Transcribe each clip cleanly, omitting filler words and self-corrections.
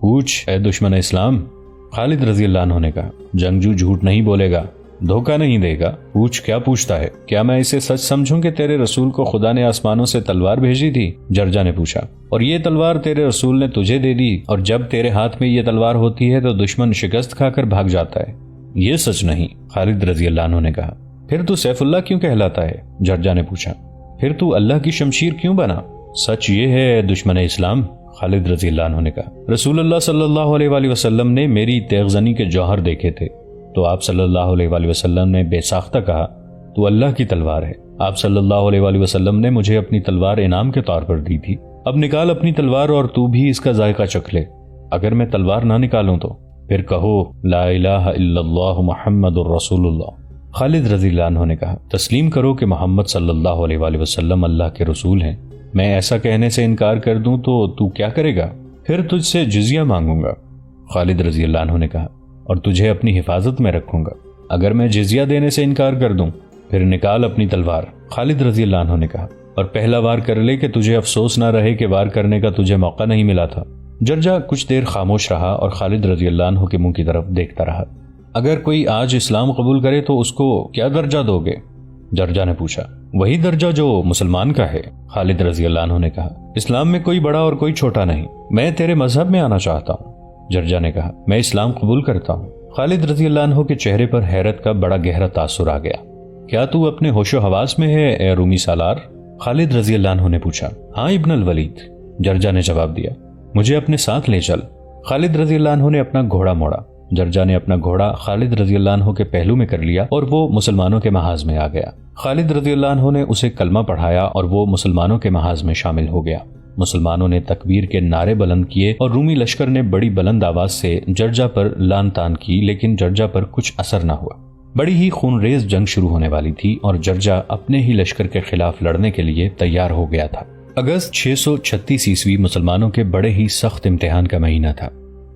پوچھ اے دشمن اسلام، خالد رضی اللہ عنہ نے کہا۔ جنگجو جھوٹ نہیں بولے گا، دھوکہ نہیں دے گا، پوچھ کیا پوچھتا ہے؟ کیا میں اسے سچ سمجھوں کہ تیرے رسول کو خدا نے آسمانوں سے تلوار بھیجی تھی؟ جرجا نے پوچھا، اور یہ تلوار تیرے رسول نے تجھے دے دی، اور جب تیرے ہاتھ میں یہ تلوار ہوتی ہے تو دشمن شکست کھا کر بھاگ جاتا ہے؟ یہ سچ نہیں، خالد رضی اللہ عنہ نے کہا۔ پھر تو سیف اللہ کیوں کہلاتا ہے؟ جرجا نے پوچھا۔ پھر تو اللہ کی شمشیر کیوں بنا؟ سچ یہ ہے دشمن اسلام، خالد رضی اللہ عنہ نے کہا، رسول اللہ صلی اللہ علیہ وآلہ وسلم نے میری تیغزنی کے جوہر دیکھے تھے تو آپ صلی اللہ علیہ وآلہ وسلم نے بے ساختہ کہا تو اللہ کی تلوار ہے۔ آپ صلی اللہ علیہ وآلہ وسلم نے مجھے اپنی تلوار انعام کے طور پر دی تھی، اب نکال اپنی تلوار اور تو بھی اس کا ذائقہ چکھ لے۔ اگر میں تلوار نہ نکالوں تو پھر کہو لا الہ الا اللہ محمد الرسول اللہ، خالد رضی اللہ عنہ نے کہا۔ تسلیم کرو کہ محمد صلی اللہ علیہ وآلہ وسلم اللہ کے رسول ہیں۔ میں ایسا کہنے سے انکار کر دوں تو کیا کرے گا؟ پھر تجھ سے جزیہ مانگوں گا، خالد رضی اللہ عنہ نے کہا، اور تجھے اپنی حفاظت میں رکھوں گا۔ اگر میں جزیہ دینے سے انکار کر دوں پھر نکال اپنی تلوار، خالد رضی اللہ عنہ نے کہا، اور پہلا وار کر لے کہ تجھے افسوس نہ رہے کہ وار کرنے کا تجھے موقع نہیں ملا تھا۔ جرجا کچھ دیر خاموش رہا اور خالد رضی اللہ عنہ کے منہ کی طرف دیکھتا رہا۔ اگر کوئی آج اسلام قبول کرے تو اس کو کیا درجہ دو گے؟ جرجا نے پوچھا۔ وہی درجہ جو مسلمان کا ہے، خالد رضی اللہ عنہ نے کہا۔ اسلام میں کوئی بڑا اور کوئی چھوٹا نہیں، میں تیرے مذہب میں آنا چاہتا ہوں، جرجا نے کہا۔ میں اسلام قبول کرتا ہوں۔ خالد رضی اللہ عنہ کے چہرے پر حیرت کا بڑا گہرا تاثر آ گیا۔ کیا تو اپنے ہوش و حواس میں ہے اے رومی سالار؟ خالد رضی اللہ عنہ نے پوچھا۔ ہاں ابن الولید، جرجا نے جواب دیا۔ مجھے اپنے ساتھ لے چل۔ خالد رضی اللہ عنہ نے اپنا گھوڑا موڑا۔ جرجا نے اپنا گھوڑا خالد رضی اللہ عنہ کے پہلو میں کر لیا اور وہ مسلمانوں کے محاذ میں آ گیا۔ خالد رضی اللہ عنہ نے اسے کلمہ پڑھایا اور وہ مسلمانوں کے محاذ میں شامل ہو گیا۔ مسلمانوں نے تکبیر کے نعرے بلند کیے اور رومی لشکر نے بڑی بلند آواز سے جرجا پر لان تان کی، لیکن جرجا پر کچھ اثر نہ ہوا۔ بڑی ہی خونریز جنگ شروع ہونے والی تھی اور جرجا اپنے ہی لشکر کے خلاف لڑنے کے لیے تیار ہو گیا تھا۔ اگست 636 عیسوی مسلمانوں کے بڑے ہی سخت امتحان کا مہینہ تھا۔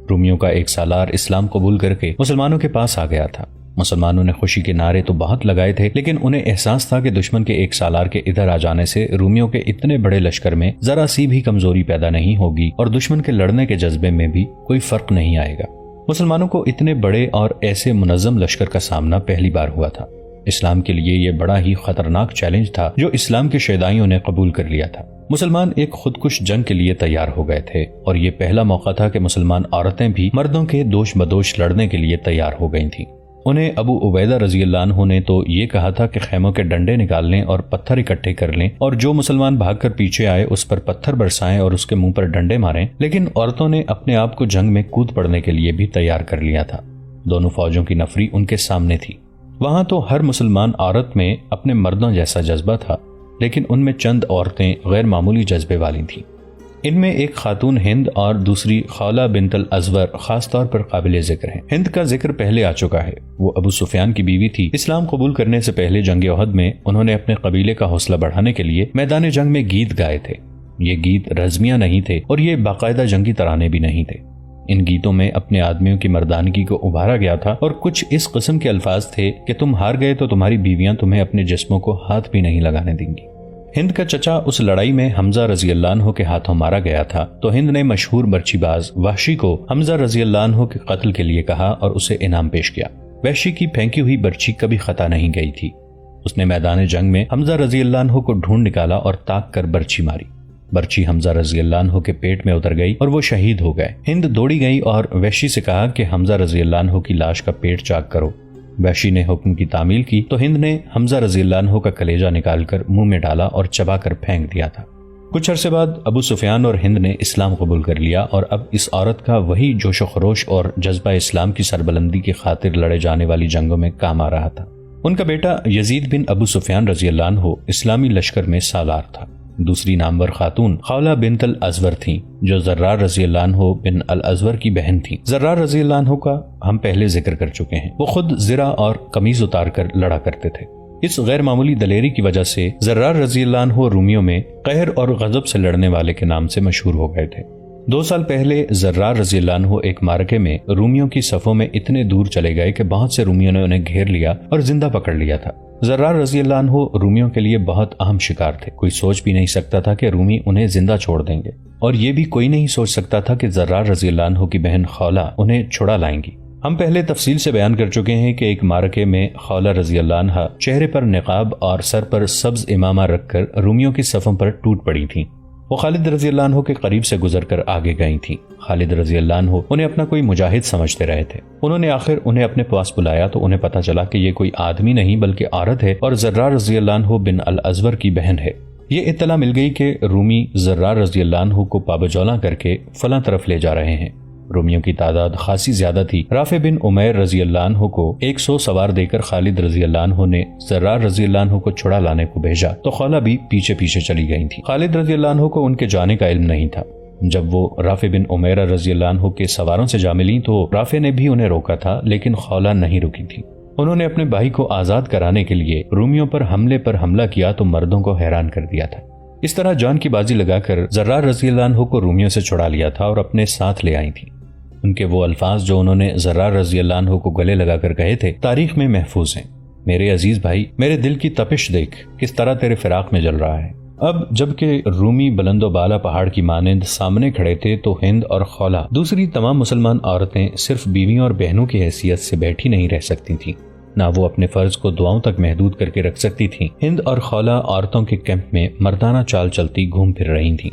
رومیوں کا ایک سالار اسلام قبول کر کے مسلمانوں کے پاس آ گیا تھا۔ مسلمانوں نے خوشی کے نعرے تو بہت لگائے تھے، لیکن انہیں احساس تھا کہ دشمن کے ایک سالار کے ادھر آ جانے سے رومیوں کے اتنے بڑے لشکر میں ذرا سی بھی کمزوری پیدا نہیں ہوگی اور دشمن کے لڑنے کے جذبے میں بھی کوئی فرق نہیں آئے گا۔ مسلمانوں کو اتنے بڑے اور ایسے منظم لشکر کا سامنا پہلی بار ہوا تھا۔ اسلام کے لیے یہ بڑا ہی خطرناک چیلنج تھا جو اسلام کے شیدائیوں نے قبول کر لیا تھا۔ مسلمان ایک خودکش جنگ کے لیے تیار ہو گئے تھے اور یہ پہلا موقع تھا کہ مسلمان عورتیں بھی مردوں کے دوش بدوش لڑنے کے لیے تیار ہو گئی تھیں۔ انہیں ابو عبیدہ رضی اللہ عنہ نے تو یہ کہا تھا کہ خیموں کے ڈنڈے نکال لیں اور پتھر اکٹھے کر لیں اور جو مسلمان بھاگ کر پیچھے آئے اس پر پتھر برسائیں اور اس کے منہ پر ڈنڈے ماریں، لیکن عورتوں نے اپنے آپ کو جنگ میں کود پڑنے کے لیے بھی تیار کر لیا تھا۔ دونوں فوجوں کی نفری ان کے سامنے تھی۔ وہاں تو ہر مسلمان عورت میں اپنے مردوں جیسا جذبہ تھا، لیکن ان میں چند عورتیں غیر معمولی جذبے والی تھیں۔ ان میں ایک خاتون ہند اور دوسری خولہ بنت الازور خاص طور پر قابل ذکر ہیں۔ ہند کا ذکر پہلے آ چکا ہے، وہ ابو سفیان کی بیوی تھی۔ اسلام قبول کرنے سے پہلے جنگ احد میں انہوں نے اپنے قبیلے کا حوصلہ بڑھانے کے لیے میدان جنگ میں گیت گائے تھے۔ یہ گیت رزمیہ نہیں تھے اور یہ باقاعدہ جنگی ترانے بھی نہیں تھے۔ ان گیتوں میں اپنے آدمیوں کی مردانگی کو ابھارا گیا تھا اور کچھ اس قسم کے الفاظ تھے کہ تم ہار گئے تو تمہاری بیویاں تمہیں اپنے جسموں کو ہاتھ بھی نہیں لگانے دیں گی۔ ہند کا چچا اس لڑائی میں حمزہ رضی اللہ عنہ کے ہاتھوں مارا گیا تھا، تو ہند نے مشہور برچی باز وحشی کو حمزہ رضی اللہ عنہ کے قتل کے لیے کہا اور اسے انعام پیش کیا۔ وحشی کی پھینکی ہوئی برچی کبھی خطا نہیں گئی تھی۔ اس نے میدان جنگ میں حمزہ رضی اللہ عنہ کو ڈھونڈ نکالا اور تاک کر برچی ماری۔ برچی حمزہ رضی اللہ عنہ کے پیٹ میں اتر گئی اور وہ شہید ہو گئے۔ ہند دوڑی گئی اور وحشی سے کہا کہ حمزہ رضی اللہ عنہ کی لاش کا پیٹ چاک کرو۔ وحشی نے حکم کی تعمیل کی تو ہند نے حمزہ رضی اللہ عنہ کا کلیجہ نکال کر منہ میں ڈالا اور چبا کر پھینک دیا تھا۔ کچھ عرصے بعد ابو سفیان اور ہند نے اسلام قبول کر لیا اور اب اس عورت کا وہی جوش و خروش اور جذبہ اسلام کی سربلندی کی خاطر لڑے جانے والی جنگوں میں کام آ رہا تھا۔ ان کا بیٹا یزید بن ابو سفیان رضی اللہ عنہ اسلامی لشکر میں سالار تھا۔ دوسری نامور خاتون خولہ بنت الازور تھیں جو زرار رضی اللہ عنہ بن الازور کی بہن تھیں۔ زرار رضی اللہ عنہ کا ہم پہلے ذکر کر چکے ہیں، وہ خود زرہ اور قمیض اتار کر لڑا کرتے تھے۔ اس غیر معمولی دلیری کی وجہ سے زرار رضی اللہ عنہ رومیوں میں قہر اور غضب سے لڑنے والے کے نام سے مشہور ہو گئے تھے۔ 2 سال پہلے زرار رضی اللہ عنہ ایک معرکے میں رومیوں کی صفوں میں اتنے دور چلے گئے کہ بہت سے رومیوں نے انہیں گھیر لیا اور زندہ پکڑ لیا تھا۔ زرار رضی اللہ عنہ رومیوں کے لیے بہت اہم شکار تھے۔ کوئی سوچ بھی نہیں سکتا تھا کہ رومی انہیں زندہ چھوڑ دیں گے، اور یہ بھی کوئی نہیں سوچ سکتا تھا کہ زرار رضی اللہ عنہ کی بہن خولہ انہیں چھڑا لائیں گی۔ ہم پہلے تفصیل سے بیان کر چکے ہیں کہ ایک معرکے میں خولہ رضی اللہ عنہ چہرے پر نقاب اور سر پر سبز امامہ رکھ کر رومیوں کی صفوں پر ٹوٹ پڑی تھیں۔ وہ خالد رضی اللہ عنہ کے قریب سے گزر کر آگے گئی تھیں۔ خالد رضی اللہ عنہ انہیں اپنا کوئی مجاہد سمجھتے رہے تھے۔ انہوں نے آخر انہیں اپنے پاس بلایا تو انہیں پتا چلا کہ یہ کوئی آدمی نہیں بلکہ عورت ہے اور زرار رضی اللہ عنہ بن الازور کی بہن ہے۔ یہ اطلاع مل گئی کہ رومی زرار رضی اللہ عنہ کو پابجولاں کر کے فلاں طرف لے جا رہے ہیں۔ رومیوں کی تعداد خاصی زیادہ تھی۔ رافع بن عمیر رضی اللہ عنہ کو 100 سوار دے کر خالد رضی اللہ عنہ نے زرار رضی اللہ عنہ کو چھڑا لانے کو بھیجا تو خولہ بھی پیچھے پیچھے چلی گئی تھی۔ خالد رضی اللہ عنہ کو ان کے جانے کا علم نہیں تھا۔ جب وہ رافع بن عمیر رضی اللہ عنہ کے سواروں سے جا ملی تو رافع نے بھی انہیں روکا تھا، لیکن خولہ نہیں رکی تھی۔ انہوں نے اپنے بھائی کو آزاد کرانے کے لیے رومیوں پر حملہ کیا تو مردوں کو حیران کر دیا تھا۔ اس طرح جان کی بازی لگا کر زرار رضی اللہ عنہ کو رومیوں سے چھڑا لیا تھا اور اپنے ساتھ لے آئی تھی۔ ان کے وہ الفاظ جو انہوں نے زرار رضی اللہ عنہ کو گلے لگا کر کہے تھے تاریخ میں محفوظ ہیں۔ میرے عزیز بھائی، میرے دل کی تپش دیکھ کس طرح تیرے فراق میں جل رہا ہے۔ اب جبکہ رومی بلند و بالا پہاڑ کی مانند سامنے کھڑے تھے تو ہند اور خولہ دوسری تمام مسلمان عورتیں صرف بیویوں اور بہنوں کی حیثیت سے بیٹھی نہیں رہ سکتی تھیں، نہ وہ اپنے فرض کو دعاؤں تک محدود کر کے رکھ سکتی تھیں۔ ہند اور خولہ عورتوں کے کیمپ میں مردانہ چال چلتی گھوم پھر رہی تھیں۔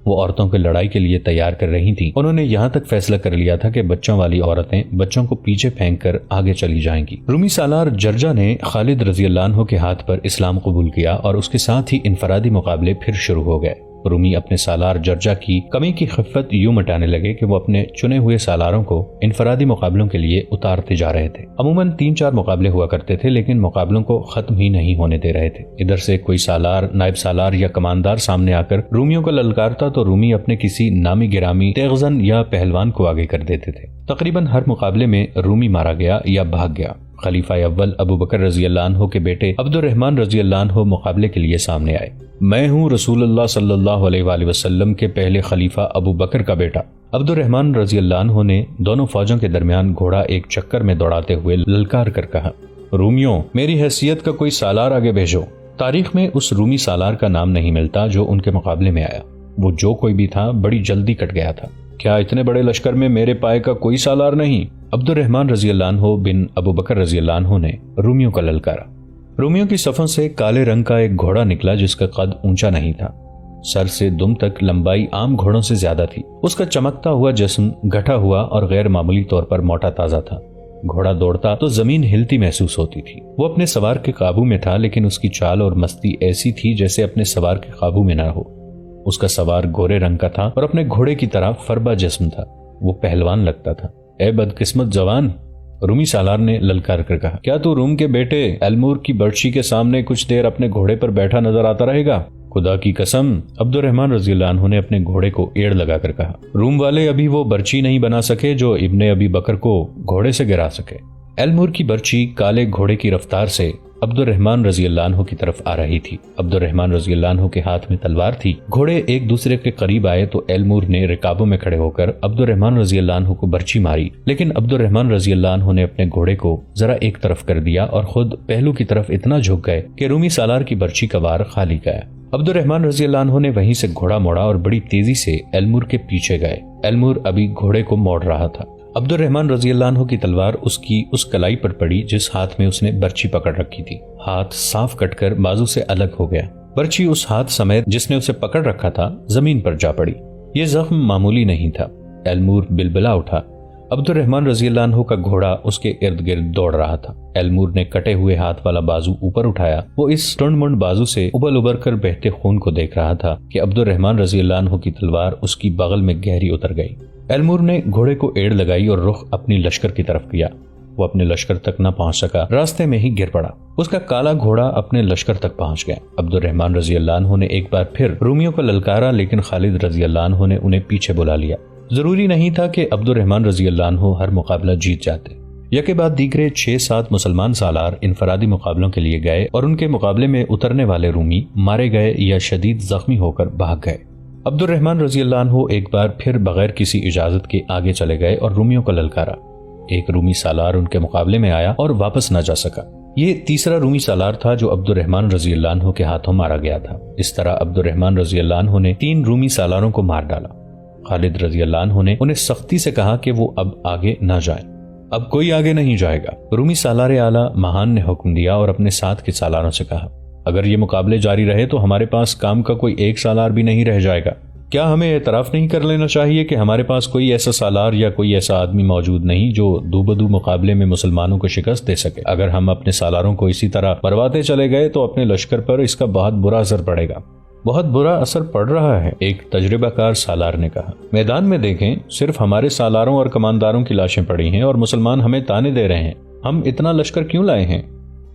وہ عورتوں کو لڑائی کے لیے تیار کر رہی تھیں۔ انہوں نے یہاں تک فیصلہ کر لیا تھا کہ بچوں والی عورتیں بچوں کو پیچھے پھینک کر آگے چلی جائیں گی۔ رومی سالار جرجا نے خالد رضی اللہ عنہ کے ہاتھ پر اسلام قبول کیا اور اس کے ساتھ ہی انفرادی مقابلے پھر شروع ہو گئے۔ رومی اپنے سالار جرجا کی کمی کی خفت یوں مٹانے لگے کہ وہ اپنے چنے ہوئے سالاروں کو انفرادی مقابلوں کے لیے اتارتے جا رہے تھے۔ عموماً 3-4 مقابلے ہوا کرتے تھے، لیکن مقابلوں کو ختم ہی نہیں ہونے دے رہے تھے۔ ادھر سے کوئی سالار، نائب سالار یا کماندار سامنے آ کر رومیوں کو للکارتا تو رومی اپنے کسی نامی گرامی تیغزن یا پہلوان کو آگے کر دیتے تھے۔ تقریباً ہر مقابلے میں رومی مارا گیا یا بھاگ گیا۔ خلیفہ اول ابو بکر رضی اللہ عنہ کے بیٹے عبد الرحمن رضی اللہ عنہ مقابلے کے لیے سامنے آئے۔ میں ہوں رسول اللہ صلی اللہ علیہ وآلہ وسلم کے پہلے خلیفہ ابو بکر کا بیٹا۔ عبد الرحمن رضی اللہ عنہ نے دونوں فوجوں کے درمیان گھوڑا ایک چکر میں دوڑاتے ہوئے للکار کر کہا، رومیوں، میری حیثیت کا کوئی سالار آگے بھیجو۔ تاریخ میں اس رومی سالار کا نام نہیں ملتا جو ان کے مقابلے میں آیا۔ وہ جو کوئی بھی تھا بڑی جلدی کٹ گیا تھا۔ کیا اتنے بڑے لشکر میں میرے پائے کا کوئی سالار نہیں؟ عبد الرحمن رضی اللہ عنہ بن ابو بکر رضی اللہ عنہ نے رومیوں کا للکارا۔ رومیوں کی صفوں سے کالے رنگ کا ایک گھوڑا نکلا جس کا قد اونچا نہیں تھا۔ سر سے دم تک لمبائی عام گھوڑوں سے زیادہ تھی۔ اس کا چمکتا ہوا جسم گھٹا ہوا اور غیر معمولی طور پر موٹا تازہ تھا۔ گھوڑا دوڑتا تو زمین ہلتی محسوس ہوتی تھی۔ وہ اپنے سوار کے قابو میں تھا، لیکن اس کی چال اور مستی ایسی تھی جیسے اپنے سوار کے قابو میں نہ ہو۔ اس کا سوار گورے رنگ کا تھا اور اپنے گھوڑے کی طرح فربا جسم تھا۔ وہ پہلوان لگتا تھا۔ اے بدقسمت جوان، رومی سالار نے للکار کر کہا، کیا تو روم کے بیٹے ایلمور کی برچی کے سامنے کچھ دیر اپنے گھوڑے پر بیٹھا نظر آتا رہے گا؟ خدا کی قسم، عبد الرحمن رضی اللہ عنہ نے اپنے گھوڑے کو ایڑ لگا کر کہا، روم والے ابھی وہ برچی نہیں بنا سکے جو ابن ابی بکر کو گھوڑے سے گرا سکے۔ ایلمور کی برچی کالے گھوڑے کی رفتار سے عبد الرحمن رضی اللہ عنہ کی طرف آ رہی تھی۔ عبد الرحمن رضی اللہ عنہ کے ہاتھ میں تلوار تھی۔ گھوڑے ایک دوسرے کے قریب آئے تو ایلمور نے رکابوں میں کھڑے ہو کر عبد الرحمن رضی اللہ عنہ کو برچی ماری، لیکن عبد الرحمن رضی اللہ عنہ نے اپنے گھوڑے کو ذرا ایک طرف کر دیا اور خود پہلو کی طرف اتنا جھک گئے کہ رومی سالار کی برچی کا وار خالی گیا۔ عبد الرحمن رضی اللہ عنہ نے وہیں سے گھوڑا موڑا اور بڑی تیزی سے ایلمور کے پیچھے گئے۔ ایلمور ابھی گھوڑے کو موڑ رہا تھا۔ عبد الرحمن رضی اللہ عنہ کی تلوار اس کی اس کلائی پر پڑی جس ہاتھ میں اس نے برچی پکڑ رکھی تھی۔ ہاتھ صاف کٹ کر بازو سے الگ ہو گیا۔ برچی اس ہاتھ سمیت جس نے اسے پکڑ رکھا تھا زمین پر جا پڑی۔ یہ زخم معمولی نہیں تھا۔ ایلمور بلبلا اٹھا۔ عبد الرحمن رضی اللہ عنہ کا گھوڑا اس کے ارد گرد دوڑ رہا تھا۔ ایلمور نے کٹے ہوئے ہاتھ والا بازو اوپر اٹھایا۔ وہ اس ٹنڈ منڈ بازو سے ابل ابر کر بہتے خون کو دیکھ رہا تھا کہ عبد الرحمن رضی اللہ عنہ کی تلوار اس کی بغل میں گہری اتر گئی۔ ایلمور نے گھوڑے کو ایڑ لگائی اور رخ اپنی لشکر کی طرف کیا۔ وہ اپنے لشکر تک نہ پہنچ سکا، راستے میں ہی گر پڑا۔ اس کا کالا گھوڑا اپنے لشکر تک پہنچ گیا۔ عبد الرحمن رضی اللہ عنہ نے ایک بار پھر رومیوں کو للکارا، لیکن خالد رضی اللہ عنہ نے انہیں پیچھے بلا لیا۔ ضروری نہیں تھا کہ عبد الرحمن رضی اللہ عنہ ہر مقابلہ جیت جاتے۔ یکے بعد دیگرے 6-7 مسلمان سالار انفرادی مقابلوں کے لیے گئے اور ان کے مقابلے میں اترنے والے رومی مارے گئے یا شدید زخمی ہو کر بھاگ گئے۔ عبد الرحمن رضی اللہ عنہ ایک بار پھر بغیر کسی اجازت کے آگے چلے گئے اور رومیوں کو للکارا۔ ایک رومی سالار ان کے مقابلے میں آیا اور واپس نہ جا سکا۔ یہ تیسرا رومی سالار تھا جو عبد الرحمن رضی اللہ عنہ کے ہاتھوں مارا گیا تھا۔ اس طرح عبد الرحمن رضی اللہ عنہ نے 3 رومی سالاروں کو مار ڈالا۔ خالد رضی اللہ عنہ نے انہیں سختی سے کہا کہ وہ اب آگے نہ جائیں، اب کوئی آگے نہیں جائے گا۔ رومی سالار اعلیٰ مہان نے حکم دیا اور اپنے ساتھ کے سالاروں سے کہا، اگر یہ مقابلے جاری رہے تو ہمارے پاس کام کا کوئی ایک سالار بھی نہیں رہ جائے گا۔ کیا ہمیں اعتراف نہیں کر لینا چاہیے کہ ہمارے پاس کوئی ایسا سالار یا کوئی ایسا آدمی موجود نہیں جو دو بدو مقابلے میں مسلمانوں کو شکست دے سکے؟ اگر ہم اپنے سالاروں کو اسی طرح مرواتے چلے گئے تو اپنے لشکر پر اس کا بہت برا اثر پڑے گا۔ بہت برا اثر پڑ رہا ہے، ایک تجربہ کار سالار نے کہا۔ میدان میں دیکھیں، صرف ہمارے سالاروں اور کمانداروں کی لاشیں پڑی ہیں اور مسلمان ہمیں تانے دے رہے ہیں۔ ہم اتنا لشکر کیوں لائے ہیں؟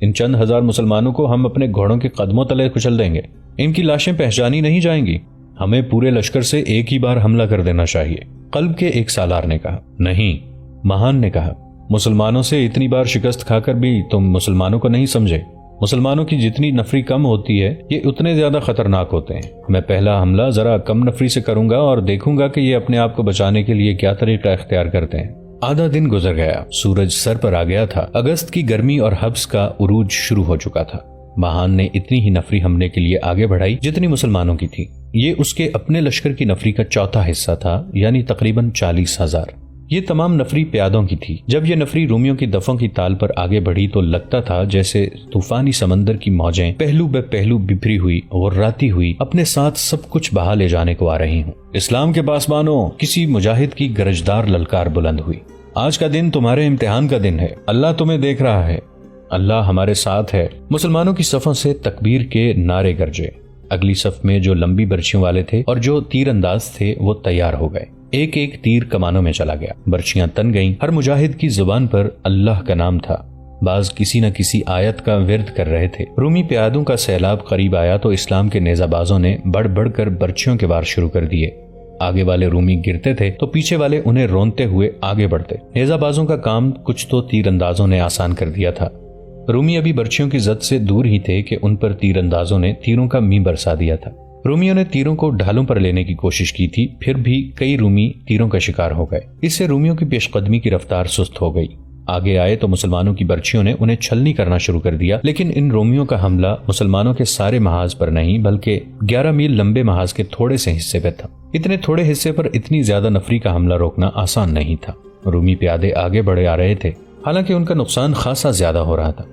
ان چند ہزار مسلمانوں کو ہم اپنے گھوڑوں کے قدموں تلے کچل دیں گے، ان کی لاشیں پہچانی نہیں جائیں گی۔ ہمیں پورے لشکر سے ایک ہی بار حملہ کر دینا چاہیے۔ قلب کے ایک سالار نے کہا۔ نہیں، مہان نے کہا، مسلمانوں سے اتنی بار شکست کھا کر بھی تم مسلمانوں کو نہیں سمجھے۔ مسلمانوں کی جتنی نفری کم ہوتی ہے یہ اتنے زیادہ خطرناک ہوتے ہیں۔ میں پہلا حملہ ذرا کم نفری سے کروں گا اور دیکھوں گا کہ یہ اپنے آپ کو بچانے کے لیے کیا طریقہ اختیار کرتے ہیں۔ آدھا دن گزر گیا، سورج سر پر آ گیا تھا، اگست کی گرمی اور حبس کا عروج شروع ہو چکا تھا۔ مہان نے اتنی ہی نفری حملے کے لیے آگے بڑھائی جتنی مسلمانوں کی تھی۔ یہ اس کے اپنے لشکر کی نفری کا چوتھا حصہ تھا، یعنی تقریباً 40,000۔ یہ تمام نفری پیادوں کی تھی۔ جب یہ نفری رومیوں کی دفوں کی تال پر آگے بڑھی تو لگتا تھا جیسے طوفانی سمندر کی موجیں پہلو بے پہلو بپھری ہوئی، غراتی ہوئی، اپنے ساتھ سب کچھ بہا لے جانے کو آ رہی ہوں۔ اسلام کے پاسبانوں، کسی مجاہد کی گرجدار للکار بلند ہوئی۔ آج کا دن تمہارے امتحان کا دن ہے، اللہ تمہیں دیکھ رہا ہے، اللہ ہمارے ساتھ ہے۔ مسلمانوں کی صفوں سے تکبیر کے نعرے گرجے۔ اگلی صف میں جو لمبی برچیوں والے تھے اور جو تیر انداز تھے وہ تیار ہو گئے۔ ایک ایک تیر کمانوں میں چلا گیا، برچیاں تن گئیں۔ ہر مجاہد کی زبان پر اللہ کا نام تھا، بعض کسی نہ کسی آیت کا ورد کر رہے تھے۔ رومی پیادوں کا سیلاب قریب آیا تو اسلام کے نیزہ بازوں نے بڑھ بڑھ کر برچیوں کے وار شروع کر دیے۔ آگے والے رومی گرتے تھے تو پیچھے والے انہیں رونتے ہوئے آگے بڑھتے۔ نیزہ بازوں کا کام کچھ تو تیر اندازوں نے آسان کر دیا تھا۔ رومی ابھی برچیوں کی زد سے دور ہی تھے کہ ان پر تیر اندازوں نے تیروں کا می برسا دیا تھا۔ رومیوں نے تیروں کو ڈھالوں پر لینے کی کوشش کی تھی، پھر بھی کئی رومی تیروں کا شکار ہو گئے۔ اس سے رومیوں کی پیش قدمی کی رفتار سست ہو گئی۔ آگے آئے تو مسلمانوں کی برچیوں نے انہیں چھلنی کرنا شروع کر دیا، لیکن ان رومیوں کا حملہ مسلمانوں کے سارے محاذ پر نہیں بلکہ 11 میل لمبے محاذ کے تھوڑے سے حصے پہ تھا۔ اتنے تھوڑے حصے پر اتنی زیادہ نفری کا حملہ روکنا آسان نہیں تھا۔ رومی پیادے آگے بڑھے آ رہے تھے، حالانکہ ان کا نقصان خاصا زیادہ ہو رہا تھا۔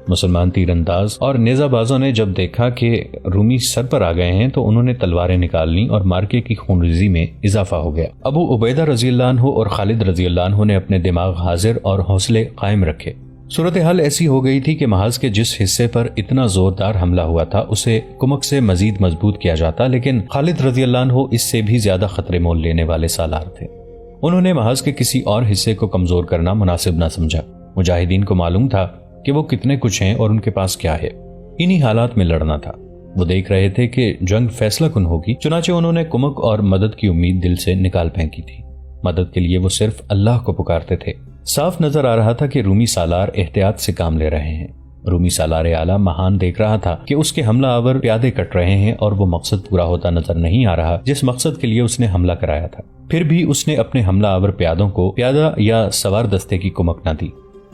مسلمان تیر انداز اور نیزہ بازوں نے جب دیکھا کہ رومی سر پر آ گئے ہیں تو انہوں نے تلواریں نکال لیں اور مارکے کی خونریزی میں اضافہ ہو گیا۔ ابو عبیدہ رضی اللہ عنہ اور خالد رضی اللہ عنہ نے اپنے دماغ حاضر اور حوصلے قائم رکھے۔ صورتحال ایسی ہو گئی تھی کہ محاذ کے جس حصے پر اتنا زوردار حملہ ہوا تھا اسے کمک سے مزید مضبوط کیا جاتا، لیکن خالد رضی اللہ عنہ اس سے بھی زیادہ خطرے مول لینے والے سالار تھے۔ انہوں نے محاذ کے کسی اور حصے کو کمزور کرنا مناسب نہ سمجھا۔ مجاہدین کو معلوم تھا کہ وہ کتنے کچھ ہیں اور ان کے پاس کیا ہے، انہی حالات میں لڑنا تھا۔ وہ دیکھ رہے تھے کہ جنگ فیصلہ کن ہوگی، چنانچہ انہوں نے کمک اور مدد کی امید دل سے نکال پھینکی تھی۔ مدد کے لیے وہ صرف اللہ کو پکارتے تھے۔ صاف نظر آ رہا تھا کہ رومی سالار احتیاط سے کام لے رہے ہیں۔ رومی سالار اعلیٰ مہان دیکھ رہا تھا کہ اس کے حملہ آور پیادے کٹ رہے ہیں اور وہ مقصد پورا ہوتا نظر نہیں آ رہا جس مقصد کے لیے اس نے حملہ کرایا تھا۔ پھر بھی اس نے اپنے حملہ آور پیادوں کو پیادہ یا سوار دستے کی کمک نہ دی۔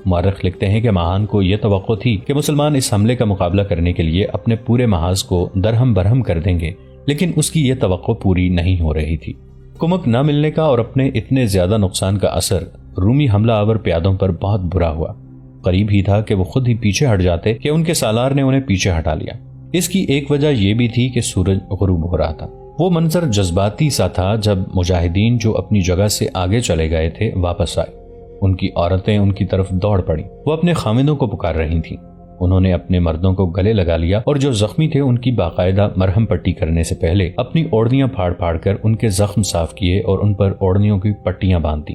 مورخ لکھتے ہیں کہ مہان کو یہ توقع تھی کہ مسلمان اس حملے کا مقابلہ کرنے کے لیے اپنے پورے محاذ کو درہم برہم کر دیں گے، لیکن اس کی یہ توقع پوری نہیں ہو رہی تھی۔ کمک نہ ملنے کا اور اپنے اتنے زیادہ نقصان کا اثر رومی حملہ آور پیادوں پر بہت برا ہوا۔ قریب ہی تھا کہ وہ خود ہی پیچھے ہٹ جاتے کہ ان کے سالار نے انہیں پیچھے ہٹا لیا۔ اس کی ایک وجہ یہ بھی تھی کہ سورج غروب ہو رہا تھا۔ وہ منظر جذباتی سا تھا جب مجاہدین جو اپنی جگہ سے آگے چلے گئے تھے واپس آئے۔ ان کی عورتیں ان کی طرف دوڑ پڑیں، وہ اپنے خامدوں کو پکار رہی تھیں۔ انہوں نے اپنے مردوں کو گلے لگا لیا اور جو زخمی تھے ان کی باقاعدہ مرہم پٹی کرنے سے پہلے اپنی اوڑھنیاں پھاڑ پھاڑ کر ان کے زخم صاف کیے اور ان پر اوڑھنیوں کی پٹیاں باندھ دی۔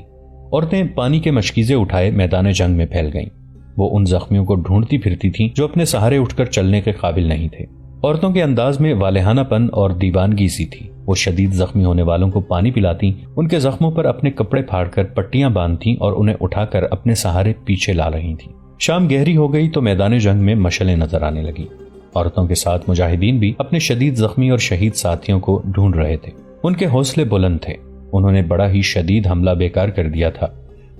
عورتیں پانی کے مشکیزے اٹھائے میدان جنگ میں پھیل گئیں۔ وہ ان زخمیوں کو ڈھونڈتی پھرتی تھیں جو اپنے سہارے اٹھ کر چلنے کے قابل نہیں تھے۔ عورتوں کے انداز میں والہانہ پن اور دیوانگی سی تھی۔ وہ شدید زخمی ہونے والوں کو پانی پلاتی، ان کے زخموں پر اپنے کپڑے پھاڑ کر پٹیاں باندھتی اور انہیں اٹھا کر اپنے سہارے پیچھے لا رہی تھیں۔ شام گہری ہو گئی تو میدان جنگ میں مشعلیں نظر آنے لگیں۔ عورتوں کے ساتھ مجاہدین بھی اپنے شدید زخمی اور شہید ساتھیوں کو ڈھونڈ رہے تھے۔ ان کے حوصلے بلند تھے۔ انہوں نے بڑا ہی شدید حملہ بیکار کر دیا تھا۔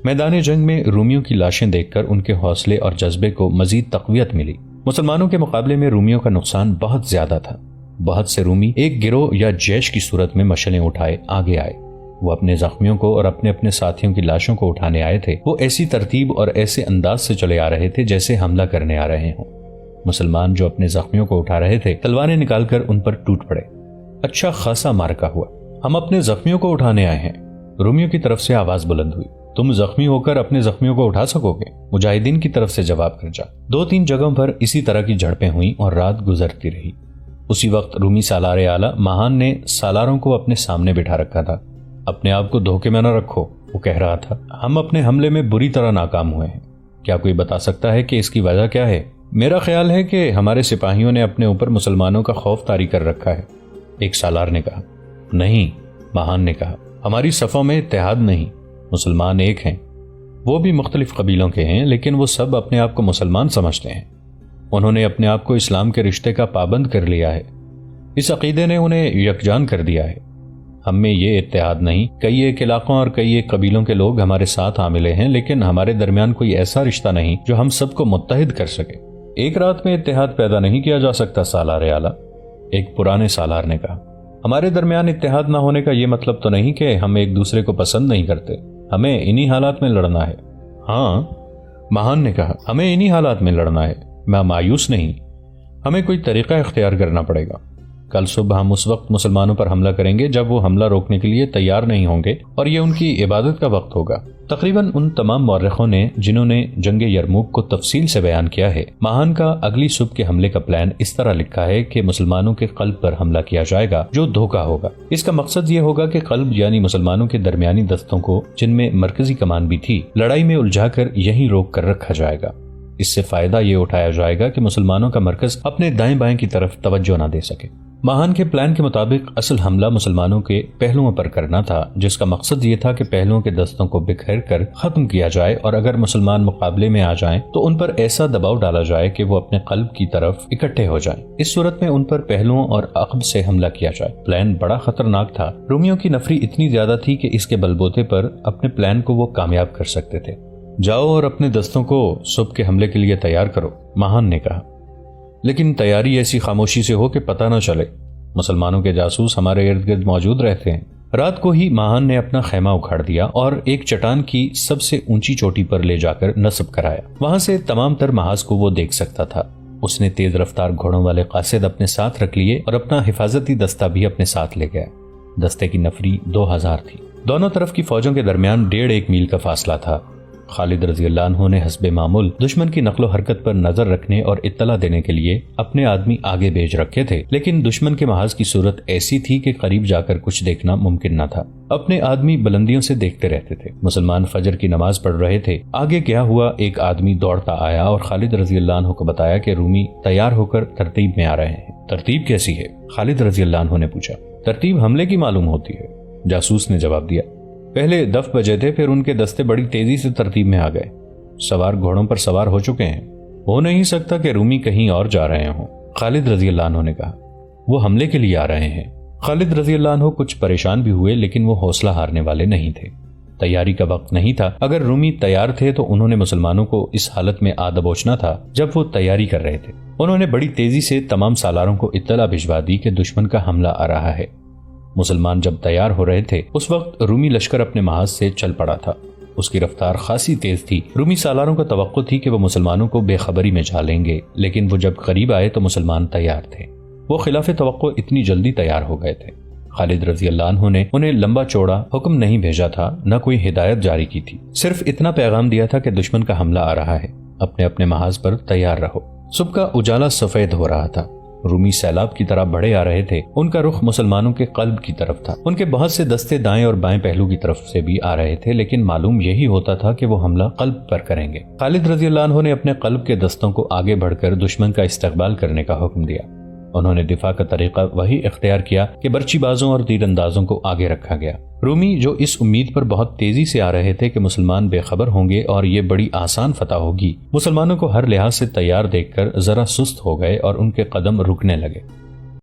میدان جنگ میں رومیوں کی لاشیں دیکھ کر ان کے حوصلے اور جذبے کو مزید تقویت ملی۔ مسلمانوں کے مقابلے میں رومیوں کا نقصان بہت زیادہ تھا۔ بہت سے رومی ایک گروہ یا جیش کی صورت میں مشعلیں اٹھائے آگے آئے۔ وہ اپنے زخمیوں کو اور اپنے اپنے ساتھیوں کی لاشوں کو اٹھانے آئے تھے۔ وہ ایسی ترتیب اور ایسے انداز سے چلے آ رہے تھے جیسے حملہ کرنے آ رہے ہوں۔ مسلمان جو اپنے زخمیوں کو اٹھا رہے تھے تلواریں نکال کر ان پر ٹوٹ پڑے۔ اچھا خاصا مارکا ہوا۔ ہم اپنے زخمیوں کو اٹھانے آئے ہیں، رومیوں کی طرف سے آواز بلند ہوئی۔ تم زخمی ہو کر اپنے زخمیوں کو اٹھا سکو گے؟ مجاہدین کی طرف سے جواب خرچا۔ 2-3 جگہوں پر اسی طرح کی جھڑپیں ہوئیں اور رات گزرتی رہی۔ اسی وقت رومی سالار اعلیٰ ماہان نے سالاروں کو اپنے سامنے بٹھا رکھا تھا۔ اپنے آپ کو دھوکے میں نہ رکھو، وہ کہہ رہا تھا۔ ہم اپنے حملے میں بری طرح ناکام ہوئے ہیں۔ کیا کوئی بتا سکتا ہے کہ اس کی وجہ کیا ہے؟ میرا خیال ہے کہ ہمارے سپاہیوں نے اپنے اوپر مسلمانوں کا خوف طاری کر رکھا ہے، ایک سالار نے کہا۔ نہیں، ماہان نے کہا، ہماری صفوں میں اتحاد نہیں، مسلمان ایک ہیں۔ وہ بھی مختلف قبیلوں کے ہیں لیکن وہ سب اپنے آپ کو مسلمان سمجھتے ہیں۔ انہوں نے اپنے آپ کو اسلام کے رشتے کا پابند کر لیا ہے۔ اس عقیدے نے انہیں یکجان کر دیا ہے۔ ہم میں یہ اتحاد نہیں۔ کئی ایک علاقوں اور کئی ایک قبیلوں کے لوگ ہمارے ساتھ عاملے ہیں لیکن ہمارے درمیان کوئی ایسا رشتہ نہیں جو ہم سب کو متحد کر سکے۔ ایک رات میں اتحاد پیدا نہیں کیا جا سکتا سالار اعلیٰ، ایک پرانے سالار نے کہا۔ ہمارے درمیان اتحاد نہ ہونے کا یہ مطلب تو نہیں کہ ہم ایک دوسرے کو پسند نہیں کرتے، ہمیں انہی حالات میں لڑنا ہے۔ ہاں، ماہان نے کہا، ہمیں انہی حالات میں لڑنا ہے، میں مایوس نہیں، ہمیں کوئی طریقہ اختیار کرنا پڑے گا۔ کل صبح ہم اس وقت مسلمانوں پر حملہ کریں گے جب وہ حملہ روکنے کے لیے تیار نہیں ہوں گے اور یہ ان کی عبادت کا وقت ہوگا۔ تقریباً ان تمام مورخوں نے جنہوں نے جنگ یرموک کو تفصیل سے بیان کیا ہے، ماہان کا اگلی صبح کے حملے کا پلان اس طرح لکھا ہے کہ مسلمانوں کے قلب پر حملہ کیا جائے گا جو دھوکہ ہوگا۔ اس کا مقصد یہ ہوگا کہ قلب یعنی مسلمانوں کے درمیانی دستوں کو، جن میں مرکزی کمان بھی تھی، لڑائی میں الجھا کر یہیں روک کر رکھا جائے گا۔ اس سے فائدہ یہ اٹھایا جائے گا کہ مسلمانوں کا مرکز اپنے دائیں بائیں کی طرف توجہ نہ دے سکے۔ ماہان کے پلان کے مطابق اصل حملہ مسلمانوں کے پہلوؤں پر کرنا تھا، جس کا مقصد یہ تھا کہ پہلوؤں کے دستوں کو بکھیر کر ختم کیا جائے اور اگر مسلمان مقابلے میں آ جائیں تو ان پر ایسا دباؤ ڈالا جائے کہ وہ اپنے قلب کی طرف اکٹھے ہو جائیں۔ اس صورت میں ان پر پہلوؤں اور عقب سے حملہ کیا جائے۔ پلان بڑا خطرناک تھا۔ رومیوں کی نفری اتنی زیادہ تھی کہ اس کے بلبوتے پر اپنے پلان کو وہ کامیاب کر سکتے تھے۔ جاؤ اور اپنے دستوں کو صبح کے حملے کے لیے تیار کرو، ماہان نے کہا، لیکن تیاری ایسی خاموشی سے ہو کہ پتہ نہ چلے۔ مسلمانوں کے جاسوس ہمارے ارد گرد موجود رہتے ہیں۔ رات کو ہی ماہان نے اپنا خیمہ اکھاڑ دیا اور ایک چٹان کی سب سے اونچی چوٹی پر لے جا کر نصب کرایا۔ وہاں سے تمام تر محاذ کو وہ دیکھ سکتا تھا۔ اس نے تیز رفتار گھوڑوں والے قاصد اپنے ساتھ رکھ لیے اور اپنا حفاظتی دستہ بھی اپنے ساتھ لے گیا۔ دستے کی نفری 2000 تھی۔ دونوں طرف کی فوجوں کے درمیان 1.5 میل کا فاصلہ تھا۔ خالد رضی اللہ عنہ نے حسب معمول دشمن کی نقل و حرکت پر نظر رکھنے اور اطلاع دینے کے لیے اپنے آدمی آگے بھیج رکھے تھے، لیکن دشمن کے محاذ کی صورت ایسی تھی کہ قریب جا کر کچھ دیکھنا ممکن نہ تھا۔ اپنے آدمی بلندیوں سے دیکھتے رہتے تھے۔ مسلمان فجر کی نماز پڑھ رہے تھے۔ آگے گیا ہوا ایک آدمی دوڑتا آیا اور خالد رضی اللہ عنہ کو بتایا کہ رومی تیار ہو کر ترتیب میں آ رہے ہیں۔ ترتیب کیسی ہے؟ خالد رضی اللہ عنہ نے پوچھا۔ ترتیب حملے کی معلوم ہوتی ہے، جاسوس نے جواب دیا۔ پہلے دف بجے تھے، پھر ان کے دستے بڑی تیزی سے ترتیب میں آ گئے۔ سوار گھوڑوں پر سوار ہو چکے ہیں۔ ہو نہیں سکتا کہ رومی کہیں اور جا رہے ہوں، خالد رضی اللہ عنہ نے کہا۔ وہ حملے کے لیے آ رہے ہیں۔ خالد رضی اللہ عنہ کچھ پریشان بھی ہوئے لیکن وہ حوصلہ ہارنے والے نہیں تھے۔ تیاری کا وقت نہیں تھا۔ اگر رومی تیار تھے تو انہوں نے مسلمانوں کو اس حالت میں دبوچنا تھا جب وہ تیاری کر رہے تھے۔ انہوں نے بڑی تیزی سے تمام سالاروں کو اطلاع بھجوا دی کہ دشمن کا حملہ آ رہا ہے۔ مسلمان جب تیار ہو رہے تھے اس وقت رومی لشکر اپنے محاذ سے چل پڑا تھا۔ اس کی رفتار خاصی تیز تھی۔ رومی سالاروں کو توقع تھی کہ وہ مسلمانوں کو بے خبری میں جا لیں گے، لیکن وہ جب قریب آئے تو مسلمان تیار تھے۔ وہ خلاف توقع اتنی جلدی تیار ہو گئے تھے۔ خالد رضی اللہ عنہ نے انہیں لمبا چوڑا حکم نہیں بھیجا تھا، نہ کوئی ہدایت جاری کی تھی، صرف اتنا پیغام دیا تھا کہ دشمن کا حملہ آ رہا ہے، اپنے اپنے محاذ پر تیار رہو۔ صبح کا اجالا سفید ہو رہا تھا۔ رومی سیلاب کی طرح بڑھے آ رہے تھے۔ ان کا رخ مسلمانوں کے قلب کی طرف تھا۔ ان کے بہت سے دستے دائیں اور بائیں پہلو کی طرف سے بھی آ رہے تھے، لیکن معلوم یہی ہوتا تھا کہ وہ حملہ قلب پر کریں گے۔ خالد رضی اللہ عنہ نے اپنے قلب کے دستوں کو آگے بڑھ کر دشمن کا استقبال کرنے کا حکم دیا۔ انہوں نے دفاع کا طریقہ وہی اختیار کیا کہ برچی بازوں اور تیر اندازوں کو آگے رکھا گیا۔ رومی جو اس امید پر بہت تیزی سے آ رہے تھے کہ مسلمان بے خبر ہوں گے اور یہ بڑی آسان فتح ہوگی، مسلمانوں کو ہر لحاظ سے تیار دیکھ کر ذرا سست ہو گئے اور ان کے قدم رکنے لگے۔